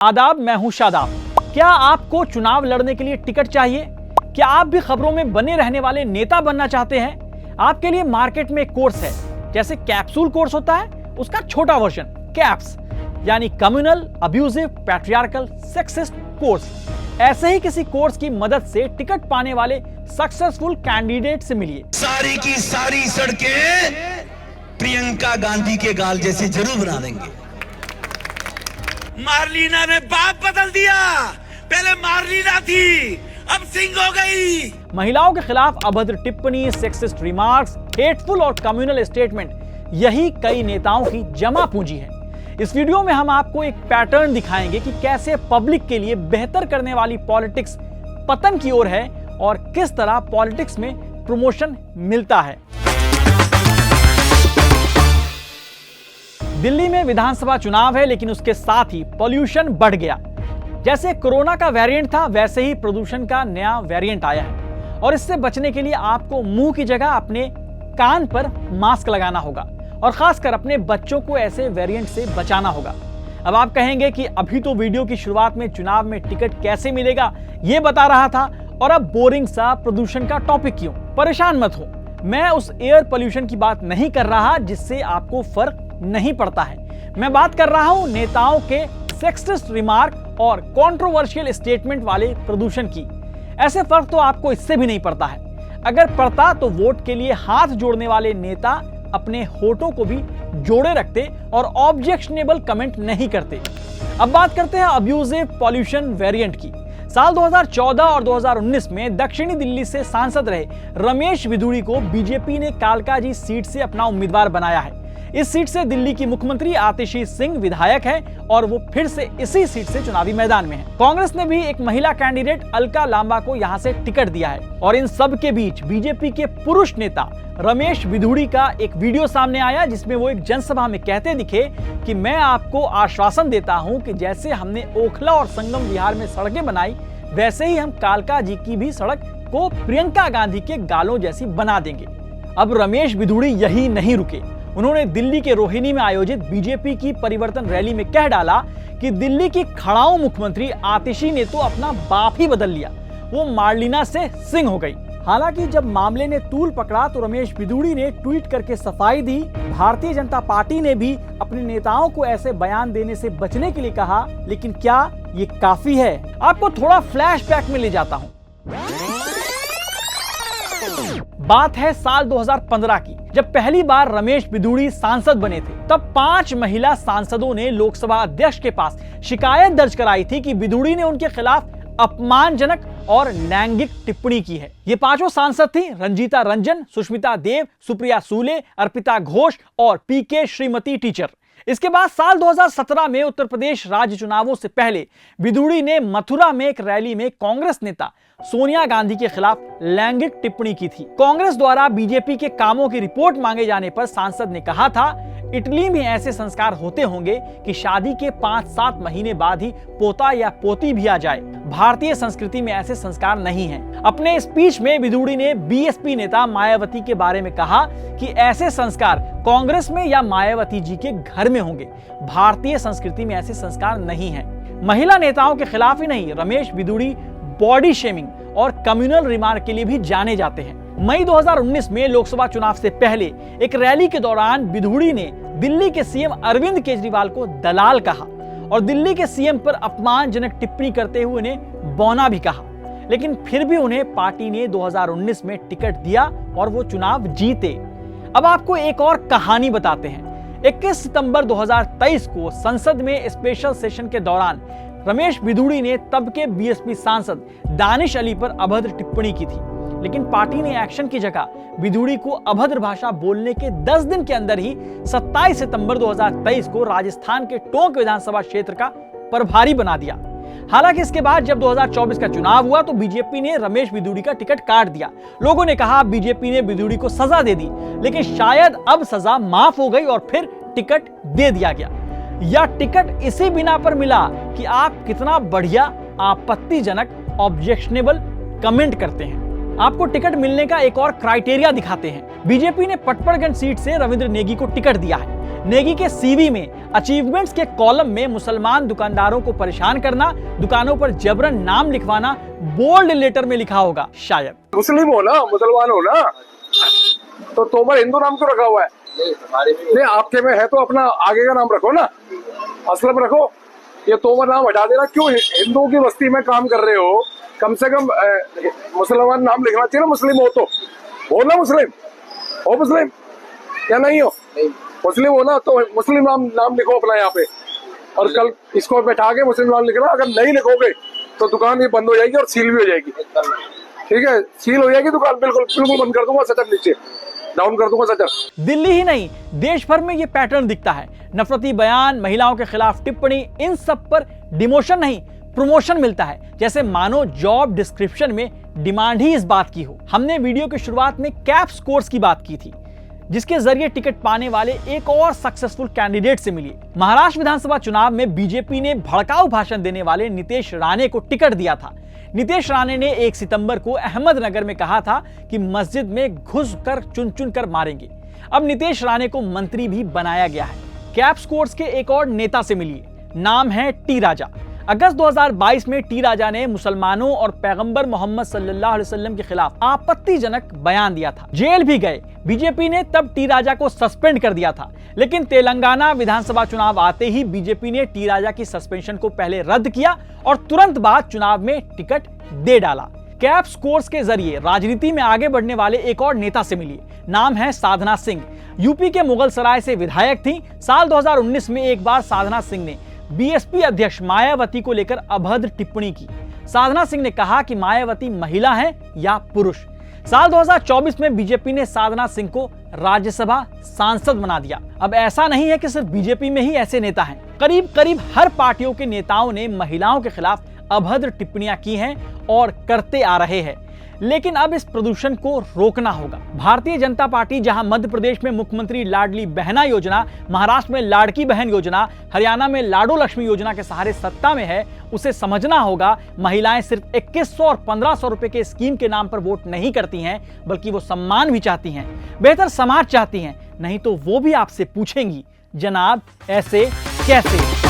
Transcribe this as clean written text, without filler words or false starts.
आदाब, मैं हूं शादाब। क्या आपको चुनाव लड़ने के लिए टिकट चाहिए? क्या आप भी खबरों में बने रहने वाले नेता बनना चाहते हैं? आपके लिए मार्केट में एक कोर्स है, जैसे कैप्सूल कोर्स होता है, उसका छोटा वर्जन कैप्स, यानी communal abusive patriarchal sexist course. ऐसे ही किसी कोर्स की मदद से टिकट पाने वाले सक्सेसफुल कैंडिडेट से मिलिए। सारी की सारी सड़कें प्रियंका गांधी के गाल जैसे जरूर बना देंगे। मार्लिना ने बाप बदल दिया, पहले मार्लिना थी, अब सिंह हो गई। महिलाओं के खिलाफ अभद्र टिप्पणी, सेक्सिस्ट रिमार्क्स, हेटफुल और कम्युनल स्टेटमेंट, यही कई नेताओं की जमा पूंजी है। इस वीडियो में हम आपको एक पैटर्न दिखाएंगे कि कैसे पब्लिक के लिए बेहतर करने वाली पॉलिटिक्स पतन की ओर है और किस तरह पॉलिटिक्स में प्रमोशन मिलता है। दिल्ली में विधानसभा चुनाव है, लेकिन उसके साथ ही पॉल्यूशन बढ़ गया। जैसे कोरोना का वेरिएंट था, वैसे ही प्रदूषण का नया वेरिएंट आया है और इससे बचने के लिए आपको मुंह की जगह अपने कान पर मास्क लगाना होगा और खासकर अपने बच्चों को ऐसे वेरिएंट से बचाना होगा। अब आप कहेंगे कि अभी तो वीडियो की शुरुआत में चुनाव में टिकट कैसे मिलेगा ये बता रहा था और अब बोरिंग सा प्रदूषण का टॉपिक क्यों? परेशान मत हो, मैं उस एयर पोल्यूशन की बात नहीं कर रहा जिससे आपको फर्क नहीं पड़ता है। मैं बात कर रहा हूं नेताओं के सेक्सिस्ट रिमार्क और कंट्रोवर्शियल स्टेटमेंट वाले प्रदूषण की। ऐसे फर्क तो आपको इससे भी नहीं पड़ता है। अगर पड़ता तो वोट के लिए हाथ जोड़ने वाले नेता अपने होठों को भी जोड़े रखते और ऑब्जेक्शनेबल कमेंट नहीं करते। अब बात करते हैं अब्यूजिव पॉल्यूशन वेरिएंट की। साल 2014 और 2019 में दक्षिणी दिल्ली से सांसद रहे रमेश बिधूड़ी को बीजेपी ने कालकाजी सीट से अपना उम्मीदवार बनाया है। इस सीट से दिल्ली की मुख्यमंत्री आतिशी सिंह विधायक है और वो फिर से इसी सीट से चुनावी मैदान में है। कांग्रेस ने भी एक महिला कैंडिडेट अलका लांबा को यहां से टिकट दिया है और इन सब के बीच बीजेपी के पुरुष नेता रमेश बिधूड़ी का एक वीडियो सामने आया जिसमें वो एक जनसभा में कहते दिखे कि मैं आपको आश्वासन देता हूं कि जैसे हमने ओखला और संगम विहार में सड़कें बनाई, वैसे ही हम कालका जी की भी सड़क को प्रियंका गांधी के गालों जैसी बना देंगे। अब रमेश बिधूड़ी यही नहीं रुके, उन्होंने दिल्ली के रोहिणी में आयोजित बीजेपी की परिवर्तन रैली में कह डाला कि दिल्ली की खड़ाऊ मुख्यमंत्री आतिशी ने तो अपना बाप ही बदल लिया, वो मार्लिना से सिंह हो गई। हालांकि जब मामले ने तूल पकड़ा तो रमेश बिधूड़ी ने ट्वीट करके सफाई दी। भारतीय जनता पार्टी ने भी अपने नेताओं को ऐसे बयान देने से बचने के लिए कहा, लेकिन क्या ये काफी है? आपको थोड़ा फ्लैशबैक में ले जाता हूं। बात है साल 2015 की, जब पहली बार रमेश बिधूड़ी सांसद बने थे। तब 5 महिला सांसदों ने लोकसभा अध्यक्ष के पास शिकायत दर्ज कराई थी कि बिधूड़ी ने उनके खिलाफ अपमानजनक और लैंगिक टिप्पणी की है। ये 5 सांसद थी रंजीता रंजन, सुष्मिता देव, सुप्रिया सूले, अर्पिता घोष और पीके श्रीमती टीचर। इसके बाद साल 2017 में उत्तर प्रदेश राज्य चुनावों से पहले बिधूड़ी ने मथुरा में एक रैली में कांग्रेस नेता सोनिया गांधी के खिलाफ लैंगिक टिप्पणी की थी। कांग्रेस द्वारा बीजेपी के कामों की रिपोर्ट मांगे जाने पर सांसद ने कहा था, इटली में ऐसे संस्कार होते होंगे कि शादी के 5-7 महीने बाद ही पोता या पोती भी आ जाए। भारतीय संस्कृति में ऐसे संस्कार नहीं हैं। अपने स्पीच में बिधूड़ी ने बीएसपी नेता मायावती के बारे में कहा कि ऐसे संस्कार कांग्रेस में या मायावती जी के घर में होंगे, भारतीय संस्कृति में ऐसे संस्कार नहीं हैं। महिला नेताओं के खिलाफ ही नहीं, रमेश बिधूड़ी बॉडी शेमिंग और कम्युनल रिमार्क के लिए भी जाने जाते हैं। मई 2019 में लोकसभा चुनाव से पहले एक रैली के दौरान बिधूड़ी ने दिल्ली के सीएम अरविंद केजरीवाल को दलाल कहा और दिल्ली के सीएम पर अपमानजनक टिप्पणी करते हुए उन्हें बौना भी कहा, लेकिन फिर भी उन्हें पार्टी ने 2019 में टिकट दिया और वो चुनाव जीते। अब आपको एक और कहानी बताते हैं। 21 सितंबर 2023 को संसद में स्पेशल सेशन के दौरान रमेश बिधूड़ी ने तब के बीएसपी सांसद दानिश अली पर अभद्र टिप्पणी की थी, लेकिन पार्टी ने एक्शन की जगह बिधूड़ी को अभद्र भाषा बोलने के 10 दिन के अंदर ही 27 सितंबर 2023 को राजस्थान के टोंक विधानसभा क्षेत्र का प्रभारी बना दिया। हालांकि इसके बाद जब 2024 का चुनाव हुआ तो बीजेपी ने रमेश बिधूड़ी का टिकट काट दिया। लोगों ने कहा बीजेपी ने बिधूड़ी को सजा दे दी, लेकिन शायद अब सजा माफ हो गई और फिर टिकट दे दिया गया, या टिकट इसी बिना पर मिला कि आप कितना बढ़िया आपत्तिजनक ऑब्जेक्शनेबल कमेंट करते हैं। आपको टिकट मिलने का एक और क्राइटेरिया दिखाते हैं। बीजेपी ने पटपड़गंज सीट से रविंद्र नेगी को टिकट दिया है। नेगी के सीवी में अचीवमेंट्स के कॉलम में मुसलमान दुकानदारों को परेशान करना, दुकानों पर जबरन नाम लिखवाना बोल्ड लेटर में लिखा होगा शायद। मुस्लिम हो ना, मुसलमान हो ना, तो तोमर हिंदू नाम क्यों रखा हुआ है? नहीं, आपके में है तो अपना आगे का नाम रखो ना, असलम रखो। ये तोमर नाम हटा देना क्यों? हिंदुओं की बस्ती में काम कर रहे हो, कम से कम मुसलमान नाम लिखना चाहिए ना। मुस्लिम हो ना, मुस्लिम या नहीं हो? मुस्लिम हो ना तो मुस्लिम नाम लिखो अपना यहाँ पे, और कल इसको बैठा के मुस्लिम नाम लिखना। अगर नहीं लिखोगे तो दुकान ये बंद हो जाएगी और सील भी हो जाएगी। ठीक है, सील हो जाएगी दुकान, बिल्कुल बंद कर दूंगा, शटर नीचे डाउन कर दूंगा शटर। दिल्ली ही नहीं, देश भर में ये पैटर्न दिखता है। नफरती बयान, महिलाओं के खिलाफ टिप्पणी, इन सब पर डिमोशन नहीं प्रमोशन मिलता है, जैसे मानो जॉब डिस्क्रिप्शन में डिमांड ही इस बात की हो। हमने वीडियो की शुरुआत में कैप्स कोर्स की बात की थी, जिसके जरिए टिकट पाने वाले एक और सक्सेसफुल कैंडिडेट से मिलिए। महाराष्ट्र विधानसभा चुनाव में बीजेपी ने भड़काऊ भाषण देने वाले नीतीश राणे को टिकट दिया था। नीतीश राणे ने 1 सितंबर को अहमदनगर में कहा था कि मस्जिद में घुसकर चुन कर मारेंगे। अब नीतीश राणे को मंत्री भी बनाया गया है। कैप्स कोर्स के एक और नेता से मिलिए, नाम है टी राजा। अगस्त 2022 में टी राजा ने मुसलमानों और पैगंबर मोहम्मद सल्लल्लाहु अलैहि वसल्लम के खिलाफ आपत्तिजनक बयान दिया था। जेल भी गए। बीजेपी ने तब टी राजा को सस्पेंड कर दिया था, लेकिन तेलंगाना विधानसभा चुनाव आते ही बीजेपी ने टी राजा की सस्पेंशन को पहले रद्द किया और तुरंत बाद चुनाव में टिकट दे डाला। कैप्स कोर्स के जरिए राजनीति में आगे बढ़ने वाले एक और नेता से मिलिए, नाम है साधना सिंह। यूपी के मुगलसराय से विधायक थी। साल 2019 में एक बार साधना सिंह ने बीएसपी अध्यक्ष मायावती को लेकर अभद्र टिप्पणी की। साधना सिंह ने कहा कि मायावती महिला है या पुरुष। साल 2024 में बीजेपी ने साधना सिंह को राज्यसभा सांसद बना दिया। अब ऐसा नहीं है कि सिर्फ बीजेपी में ही ऐसे नेता हैं। करीब हर पार्टियों के नेताओं ने महिलाओं के खिलाफ अभद्र टिप्पणियां की हैं और करते आ रहे हैं। लेकिन अब इस प्रदूषण को रोकना होगा। भारतीय जनता पार्टी जहां मध्य प्रदेश में मुख्यमंत्री लाडली बहना योजना, महाराष्ट्र में लाड़की बहन योजना, हरियाणा में लाडो लक्ष्मी योजना के सहारे सत्ता में है, उसे समझना होगा महिलाएं सिर्फ 2100 और 1500 रुपए के स्कीम के नाम पर वोट नहीं करती हैं, बल्कि वो सम्मान भी चाहती हैं, बेहतर समाज चाहती हैं। नहीं तो वो भी आपसे पूछेंगी, जनाब ऐसे कैसे।